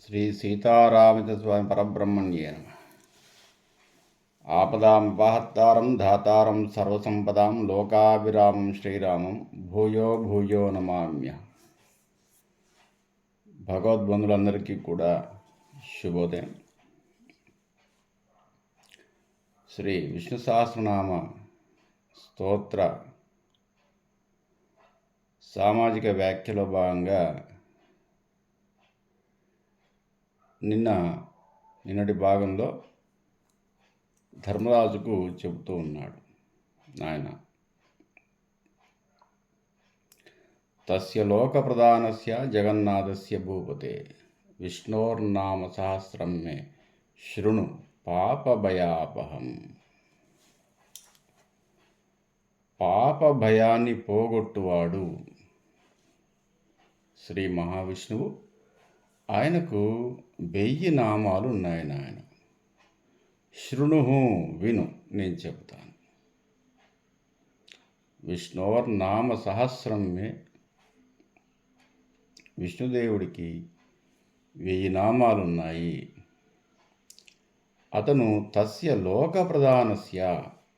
శ్రీ సీతారామిత స్వామి పరబ్రహ్మణ్యే నమః. ఆపదామపహర్తారం ధాతారం సర్వసంపదాం లోకాభిరామం శ్రీరామం భూయో భూయో నమామ్యహం. భగవద్బంధులందరికీ కూడా శుభోదయం. శ్రీ విష్ణు సహస్రనామ స్తోత్ర సామాజిక వ్యాఖ్యలో భాగంగా నిన్నటి భాగంలో ధర్మరాజుకు చెబుతూ ఉన్నాడు నాయన, తస్య లోక ప్రధానస్య జగన్నాథస్య భూపతే విష్ణోర్నామ సహస్రం మే శృణు పాపభయాపహం. పాప భయాన్ని పోగొట్టువాడు శ్రీ మహావిష్ణువు. ఆయనకు 1000 నామాలు ఉన్నాయి నాయన. శృణు, విను, నేను చెబుతాను. విష్ణోర్నామ సహస్రం మే, విష్ణుదేవుడికి 1000 నామాలు ఉన్నాయి. అతను తస్య లోక ప్రధానస్య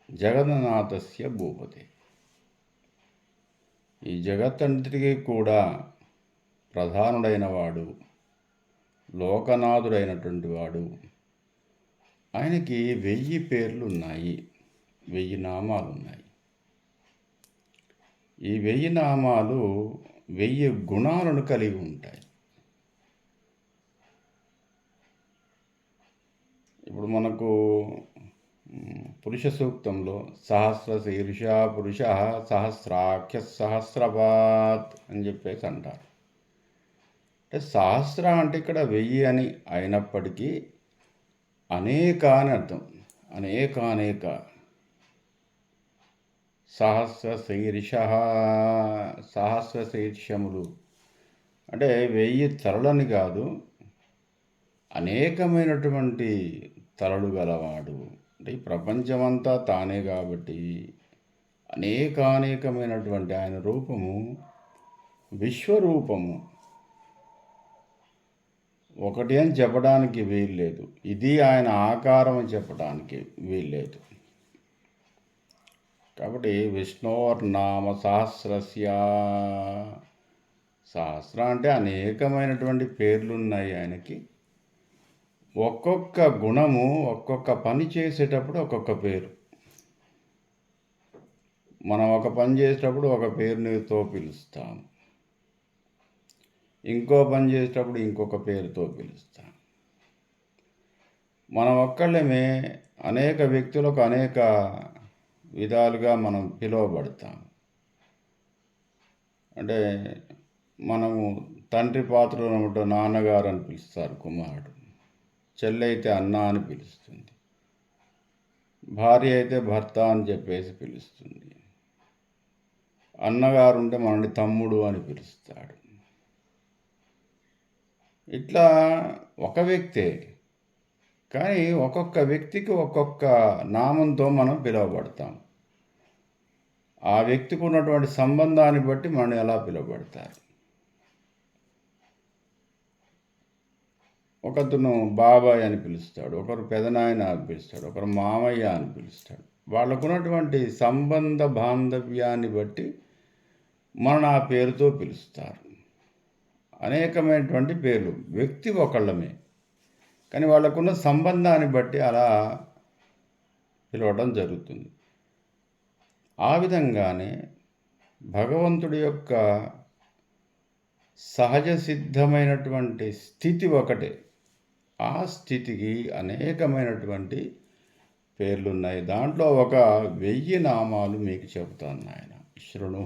జగన్నాథస్య భూపతే, ఈ జగత్తంతటికీ కూడా ప్రధానుడైన వాడు, లోకనాథుడైనటువంటి వాడు. ఆయనకి 1000 పేర్లు ఉన్నాయి, 1000 నామాలు ఉన్నాయి. ఈ 1000 నామాలు 1000 గుణాలను కలిగి ఉంటాయి. ఇప్పుడు మనకు పురుష సూక్తంలో సహస్ర శీర్ష పురుష సహస్రాఖ్య సహస్రపాత్ అని చెప్పేసి అంటారు. అంటే సహస్ర అంటే ఇక్కడ 1000 అని అయినప్పటికీ అనేక అని అర్థం. అనేక సహస్ర శీర్షములు అంటే 1000 తలలని కాదు, అనేకమైనటువంటి తలలు గలవాడు. అంటే ఈ ప్రపంచమంతా తానే కాబట్టి అనేకమైనటువంటి ఆయన రూపము విశ్వరూపము. ఒకటి అని చెప్పడానికి వీల్లేదు, ఇది ఆయన ఆకారం అని చెప్పడానికి వీల్లేదు. కాబట్టి విష్ణోర్నామ సహస్రస్య, సహస్ర అంటే అనేకమైనటువంటి పేర్లు ఉన్నాయి ఆయనకి. ఒక్కొక్క గుణము ఒక్కొక్క పని చేసేటప్పుడు ఒక్కొక్క పేరు. మనం ఒక పని చేసేటప్పుడు ఒక పేరుతో పిలుస్తాం, ఇంకో పని చేసేటప్పుడు ఇంకొక పేరుతో పిలుస్తాం. మనం ఒక్కళ్ళమే అనేక వ్యక్తులకు అనేక విధాలుగా మనం పిలువబడతాం. అంటే మనము తండ్రి పాత్రలో ఉన్నట్టు నాన్నగారు అని పిలుస్తారు కుమారుడు, చెల్లి అయితే అన్న అని పిలుస్తుంది, భార్య అయితే భర్త అని చెప్పేసి పిలుస్తుంది, అన్నగారు ఉంటే మనల్ని తమ్ముడు అని పిలుస్తాడు. ఇట్లా ఒక వ్యక్తే, కానీ ఒక్కొక్క వ్యక్తికి ఒక్కొక్క నామంతో మనం పిలువబడతాం. ఆ వ్యక్తికి ఉన్నటువంటి సంబంధాన్ని బట్టి మనం ఎలా పిలువబడతారు. ఒకతను బాబాయ్ అని పిలుస్తాడు, ఒకరు పెదనాయన అని పిలుస్తాడు, ఒకరు మామయ్య అని పిలుస్తాడు. వాళ్ళకున్నటువంటి సంబంధ బాంధవ్యాన్ని బట్టి మనం ఆ పేరుతో పిలుస్తారు. అనేకమైనటువంటి పేర్లు, వ్యక్తి ఒకళ్ళమే, కానీ వాళ్ళకున్న సంబంధాన్ని బట్టి అలా పిలవడం జరుగుతుంది. ఆ విధంగానే భగవంతుడి యొక్క సహజ సిద్ధమైనటువంటి స్థితి ఒకటే. ఆ స్థితికి అనేకమైనటువంటి పేర్లున్నాయి. దాంట్లో ఒక 1000 నామాలు మీకు చెబుతాను నాయన. శృణు,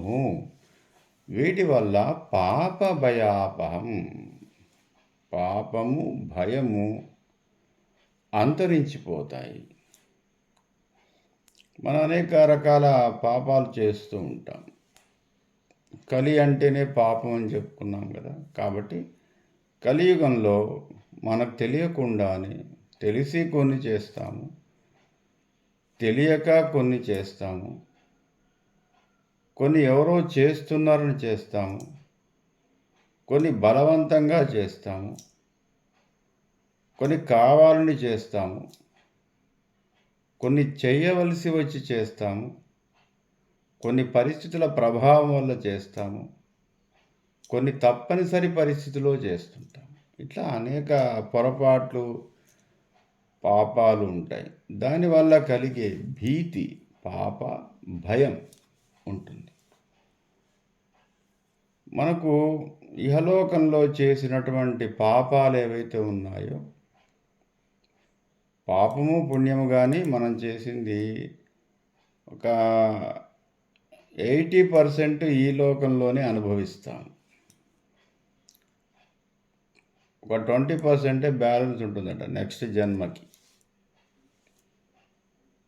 వీటి వల్ల పాప భయాపహం, పాపము భయము అంతరించిపోతాయి. మనం అనేక రకాల పాపాలు చేస్తూ ఉంటాం. కలి అంటేనే పాపం అని చెప్పుకున్నాం కదా. కాబట్టి కలియుగంలో మనకు తెలియకుండానే, తెలిసి కొన్ని చేస్తాము, తెలియక కొన్ని చేస్తాము, కొన్ని ఎవరో చేస్తున్నారని చేస్తాము, కొన్ని బలవంతంగా చేస్తాము, కొన్ని కావాలని చేస్తాము, కొన్ని చేయవలసి వచ్చి చేస్తాము, కొన్ని పరిస్థితుల ప్రభావం వల్ల చేస్తాము, కొన్ని తప్పనిసరి పరిస్థితిలో చేస్తుంటాం. ఇట్లా అనేక పొరపాట్లు, పాపాలు ఉంటాయి. దానివల్ల కలిగే భీతి, పాప భయం ఉంటుంది. మనకు ఇహలోకంలో చేసినటువంటి పాపాలు ఏవైతే ఉన్నాయో, పాపము పుణ్యము కానీ మనం చేసింది ఒక 80% ఈ లోకంలోనే అనుభవిస్తాం. ఒక 20% బ్యాలెన్స్ ఉంటుందట నెక్స్ట్ జన్మకి.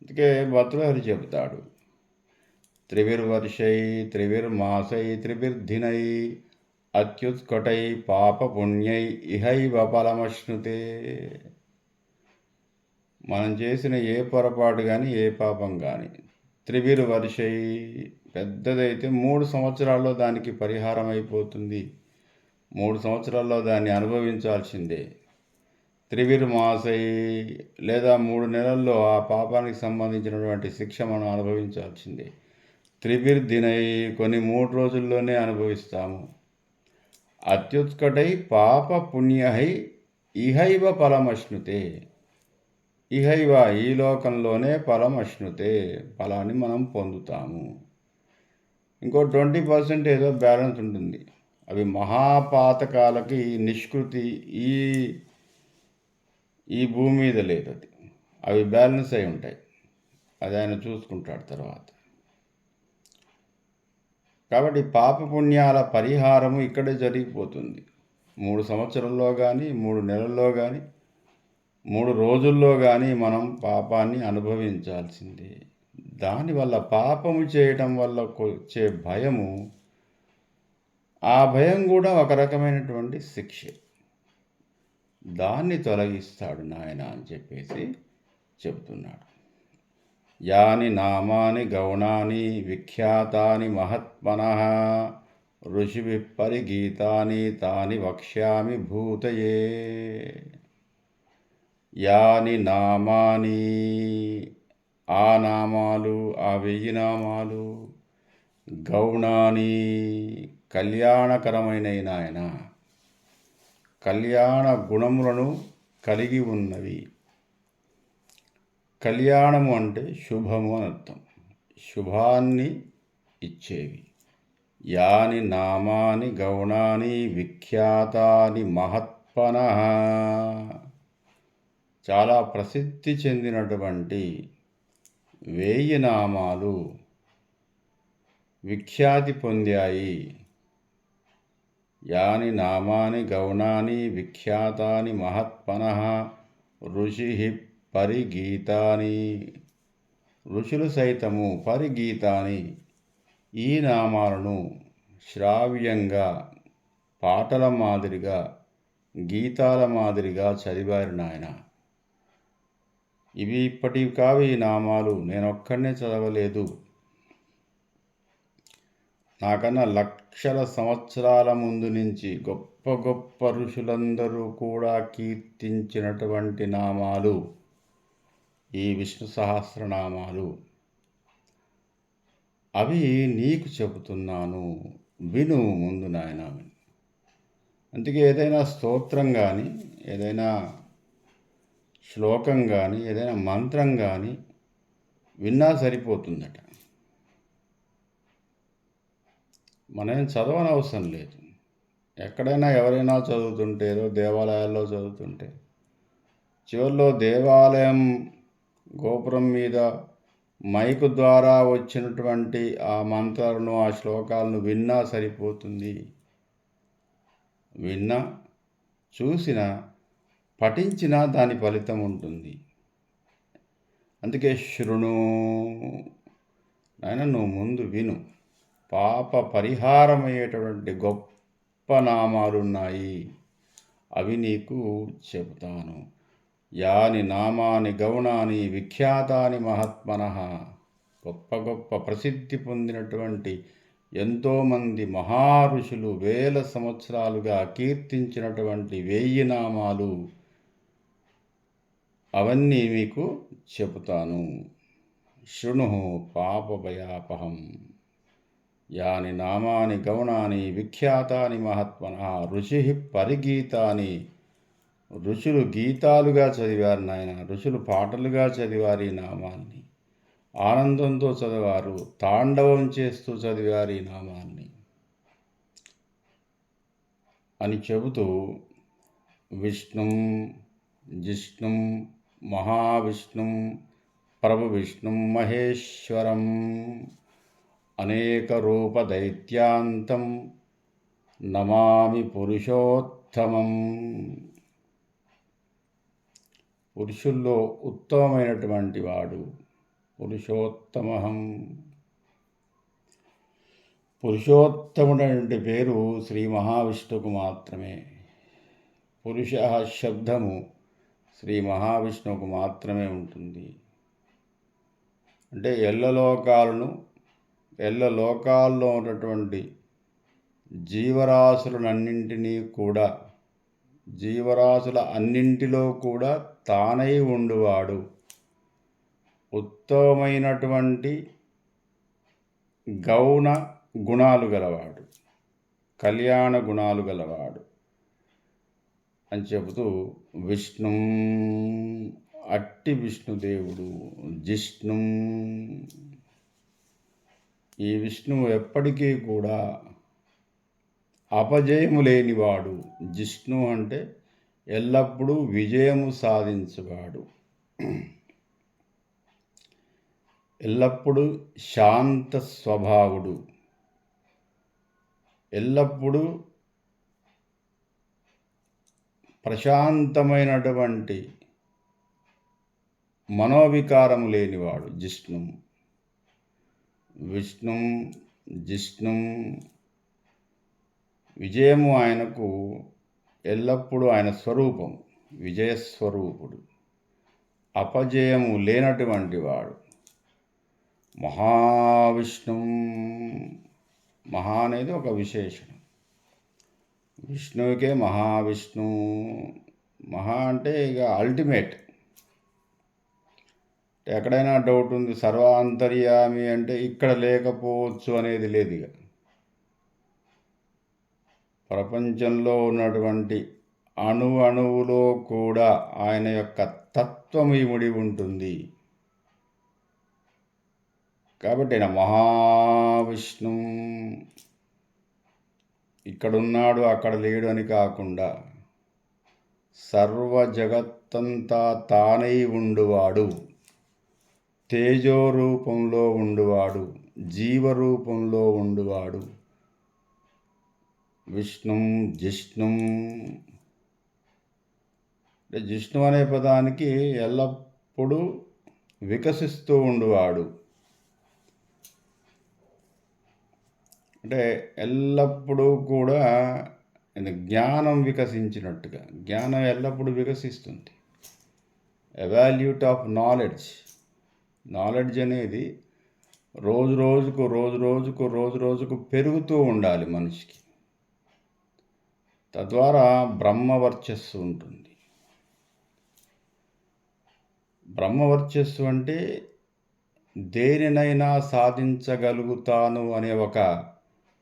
అందుకే భర్తృహరి చెబుతాడు, త్రివిర్వర్షై త్రివిర్మాసై త్రివిర్ధినై అత్యుత్కటై పాప పుణ్యై ఇహైవ ఫలమశ్నుతే. మనం చేసిన ఏ పొరపాటు కానీ ఏ పాపం కానీ త్రివిర్వర్షై పెద్దదైతే 3 సంవత్సరాల్లో దానికి పరిహారం అయిపోతుంది. 3 సంవత్సరాల్లో దాన్ని అనుభవించాల్సిందే. త్రివిర్మాసై లేదా 3 నెలల్లో ఆ పాపానికి సంబంధించినటువంటి శిక్ష మనం అనుభవించాల్సిందే. త్రివిర్దినై కొన్ని 3 రోజుల్లోనే అనుభవిస్తాము. అత్యుత్కటై పాప పుణ్యహై ఇహైవ ఫలమశ్నుతే. ఇహైవ ఈ లోకంలోనే ఫలమశ్నుతే, ఫలాన్ని మనం పొందుతాము. ఇంకో 20% ఏదో బ్యాలెన్స్ ఉంటుంది. అవి మహాపాతకాలకి నిష్కృతి ఈ భూమి మీద లేదు. అవి బ్యాలెన్స్ అయి ఉంటాయి. అది ఆయన చూసుకుంటాడు తర్వాత. కాబట్టి పాపపుణ్యాల పరిహారము ఇక్కడే జరిగిపోతుంది. 3 సంవత్సరాల్లో కానీ 3 నెలల్లో కానీ 3 రోజుల్లో కానీ మనం పాపాన్ని అనుభవించాల్సిందే. దానివల్ల పాపము చేయటం వల్ల వచ్చే భయము, ఆ భయం కూడా ఒక రకమైనటువంటి శిక్ష. దాన్ని తొలగిస్తాడు నాయన అని చెప్పేసి చెబుతున్నాడు. యాని నామాని గౌణాని విఖ్యాతాని మహాత్మనః ఋషిభిః పరిగీతాని తాని వక్ష్యామి భూతయే. యాని నామాని, ఆ నామాలు, ఆ 1000 నామాలు, గౌణాని కళ్యాణకరమైన ఆయన, కళ్యాణ గుణములను కలిగి ఉన్నవి. కళ్యాణము అంటే శుభము అని అర్థం, శుభాన్ని ఇచ్చేవి. యాని నామాని గౌణాని విఖ్యాతాని మహాత్మనః, చాలా ప్రసిద్ధి చెందినటువంటి 1000 నామాలు విఖ్యాతి పొందాయి. యాని నామాని గౌణాని విఖ్యాతాని మహాత్మనః ఋషిః పరిగీతాని, ఋషులు సైతము పరిగీతాని ఈ నామాలను శ్రావ్యంగా, పాటల మాదిరిగా, గీతాల మాదిరిగా చదివారు నాయన. ఇవి ఇప్పటివి కావు ఈ నామాలు, నేనొక్కడనే చదవలేదు. నాకన్నా లక్షల సంవత్సరాల ముందు నుంచి గొప్ప గొప్ప ఋషులందరూ కూడా కీర్తించినటువంటి నామాలు ఈ విష్ణు సహస్రనామాలు. అవి నీకు చెబుతున్నాను, విను ముందు నాయన. అందుకే ఏదైనా స్తోత్రం కానీ, ఏదైనా శ్లోకం కానీ, ఏదైనా మంత్రం కానీ విన్నా సరిపోతుందట. మనం చదవనవసరం లేదు. ఎక్కడైనా ఎవరైనా చదువుతుంటే, ఏదో దేవాలయాల్లో చదువుతుంటే, చివరిలో దేవాలయం గోపురం మీద మైకు ద్వారా వచ్చినటువంటి ఆ మంత్రాలను, ఆ శ్లోకాలను విన్నా సరిపోతుంది. విన్నా, చూసినా, పఠించినా దాని ఫలితం ఉంటుంది. అందుకే శృణు నాయన, నువ్వు ముందు విను. పాప పరిహారమయ్యేటటువంటి గొప్ప నామాలున్నాయి, అవి నీకు చెబుతాను. యాని నామాని గౌణాని విఖ్యాతాని మహాత్మనః, గొప్ప గొప్ప ప్రసిద్ధి పొందినటువంటి ఎంతోమంది మహారుషులు 1000 సంవత్సరాలుగా కీర్తించినటువంటి 1000 నామాలు అవన్నీ మీకు చెబుతాను. శృణు పాపభయాపహం యాని నామాని గౌణాని విఖ్యాతాని మహాత్మన ఋషి పరిగీతాని. ఋషులు గీతాలుగా చదివారు నాయన, ఋషులు పాటలుగా చదివారు ఈ నామాన్ని, ఆనందంతో చదివారు, తాండవం చేస్తూ చదివారు ఈ నామాన్ని అని చెబుతూ విష్ణుం జిష్ణుం మహావిష్ణుం ప్రభు విష్ణుం మహేశ్వరం అనేక రూప దైత్యాంతం నమామి పురుషోత్తమం. పురుషుల్లో ఉత్తమమైనటువంటి వాడు పురుషోత్తమహం. పురుషోత్తముడైనటువంటి పేరు శ్రీ మహావిష్ణువుకు మాత్రమే. పురుష శబ్దము శ్రీ మహావిష్ణువుకు మాత్రమే ఉంటుంది. అంటే ఎల్లలోకాల్లో ఉన్నటువంటి జీవరాశుల అన్నింటిలో కూడా తానై ఉండువాడు. ఉత్తమమైనటువంటి గౌణ గుణాలు గలవాడు, కళ్యాణ గుణాలు గలవాడు అని చెబుతూ విష్ణు అట్టి విష్ణుదేవుడు. జిష్ణు ఈ విష్ణువు ఎప్పటికీ కూడా అపజయము లేనివాడు. జిష్ణు అంటే ఎల్లప్పుడూ విజయము సాధించువాడు, ఎల్లప్పుడూ శాంత స్వభావుడు, ఎల్లప్పుడూ ప్రశాంతమైనటువంటి మనోవికారము లేనివాడు జిష్ణు. విష్ణు జిష్ణు విజయము ఆయనకు ఎల్లప్పుడూ ఆయన స్వరూపం, విజయస్వరూపుడు, అపజయము లేనటువంటి వాడు. మహావిష్ణు, మహా అనేది ఒక విశేషణం. విష్ణువుకే మహావిష్ణు. మహా అంటే ఇక అల్టిమేట్. ఎక్కడైనా డౌట్ ఉంది, సర్వాంతర్యామి అంటే ఇక్కడ లేకపోవచ్చు అనేది లేదు. ఇక ప్రపంచంలో ఉన్నటువంటి అణువులో కూడా ఆయన యొక్క తత్వం ఇమిడి ఉంటుంది. కాబట్టి ఆయన మహావిష్ణు. ఇక్కడున్నాడు అక్కడ లేడు అని కాకుండా సర్వ జగత్తంతా తానై ఉండువాడు, తేజోరూపంలో ఉండువాడు, జీవరూపంలో ఉండువాడు విష్ణు. జిష్ణు అంటే జిష్ణు అనే పదానికి ఎల్లప్పుడూ వికసిస్తూ ఉండువాడు. అంటే ఎల్లప్పుడూ కూడా జ్ఞానం వికసించినట్టుగా. జ్ఞానం ఎల్లప్పుడూ వికసిస్తుంది. ఎవాల్యూట్ ఆఫ్ నాలెడ్జ్ అనేది రోజు రోజుకు పెరుగుతూ ఉండాలి మనిషికి. తద్వారా బ్రహ్మవర్చస్సు ఉంటుంది. బ్రహ్మవర్చస్సు అంటే దేనినైనా సాధించగలుగుతాను అనే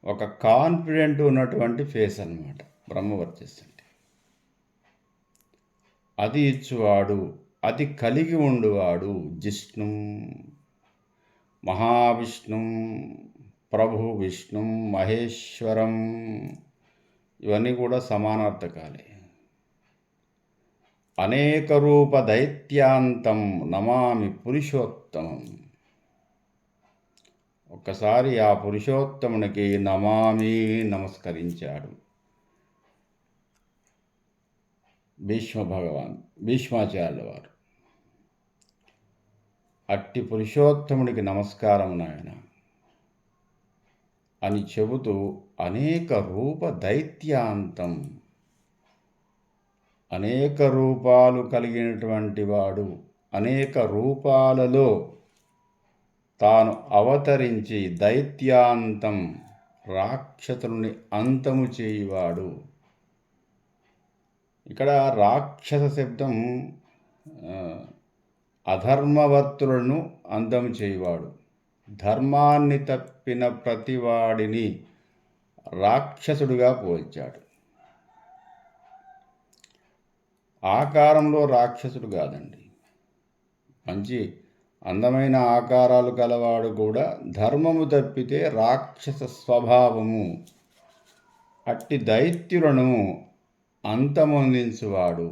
ఒక కాన్ఫిడెంట్ ఉన్నటువంటి ఫేస్ అన్నమాట బ్రహ్మవర్చస్సు అంటే. అది ఇచ్చువాడు, అది కలిగి ఉండువాడు జిష్ణు. మహావిష్ణు, ప్రభు విష్ణు, మహేశ్వరం ఇవన్నీ కూడా సమానార్థకాలే. అనేక రూప దైత్యాంతం నమామి పురుషోత్తమం. ఒక్కసారి ఆ పురుషోత్తమునికి నమామి నమస్కరించాడు భీష్మాచార్యుల వారు. అట్టి పురుషోత్తముడికి నమస్కారం నాయన అని చెబుతూ అనేక రూప దైత్యాంతం, అనేక రూపాలు కలిగినటువంటి వాడు, అనేక రూపాలలో తాను అవతరించి దైత్యాంతం రాక్షసుని అంతము చేయువాడు. ఇక్కడ రాక్షస శబ్దం అధర్మవర్తులను అంతం చేయవాడు, ధర్మాన్ని తప్పిన ప్రతివాడిని రాక్షసుడిగా పోల్చాడు. ఆకారంలో రాక్షసుడు కాదండి, మంచి అందమైన ఆకారాలు కలవాడు కూడా ధర్మము తప్పితే రాక్షస స్వభావము. అట్టి దైత్యులను అంతమొందించువాడు,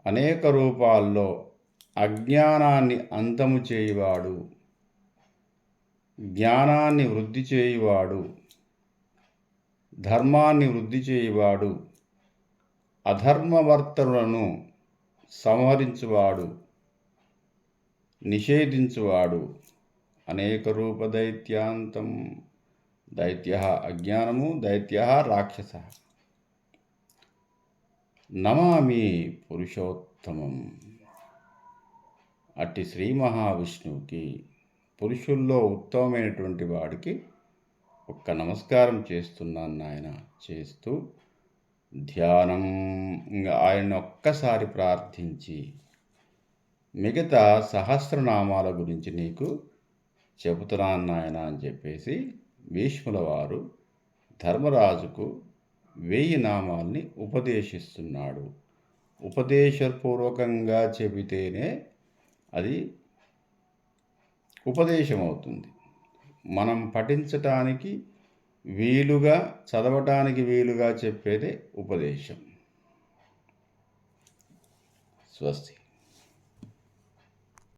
అనేక రూపాల్లో అజ్ఞానాన్ని అంతము చేయువాడు, జ్ఞానాన్ని వృద్ధి చేయువాడు, ధర్మాన్ని వృద్ధి చేయువాడు, అధర్మవర్తనులను సంహరించువాడు, నిషేధించువాడు. అనేక రూప దైత్యాంతం. దైత్య అజ్ఞానము, దైత్య రాక్షస. నమామి పురుషోత్తమం. అట్టి శ్రీ మహావిష్ణువుకి, పురుషుల్లో ఉత్తమమైనటువంటి వాడికి ఒక్క నమస్కారం చేస్తున్నాను నాయన. చేస్తూ ధ్యానం ఆయన్ని ఒక్కసారి ప్రార్థించి మిగతా సహస్రనామాల గురించి నీకు చెబుతున్నాను నాయన అని చెప్పేసి భీష్ముల వారు ధర్మరాజుకు 1000 నామాల్ని ఉపదేశిస్తున్నాడు. ఉపదేశపూర్వకంగా చెబితేనే అది ఉపదేశం అవుతుంది. మనం పఠించటానికి వీలుగా, చదవటానికి వీలుగా చెప్పేదే ఉపదేశం. స్వస్తి.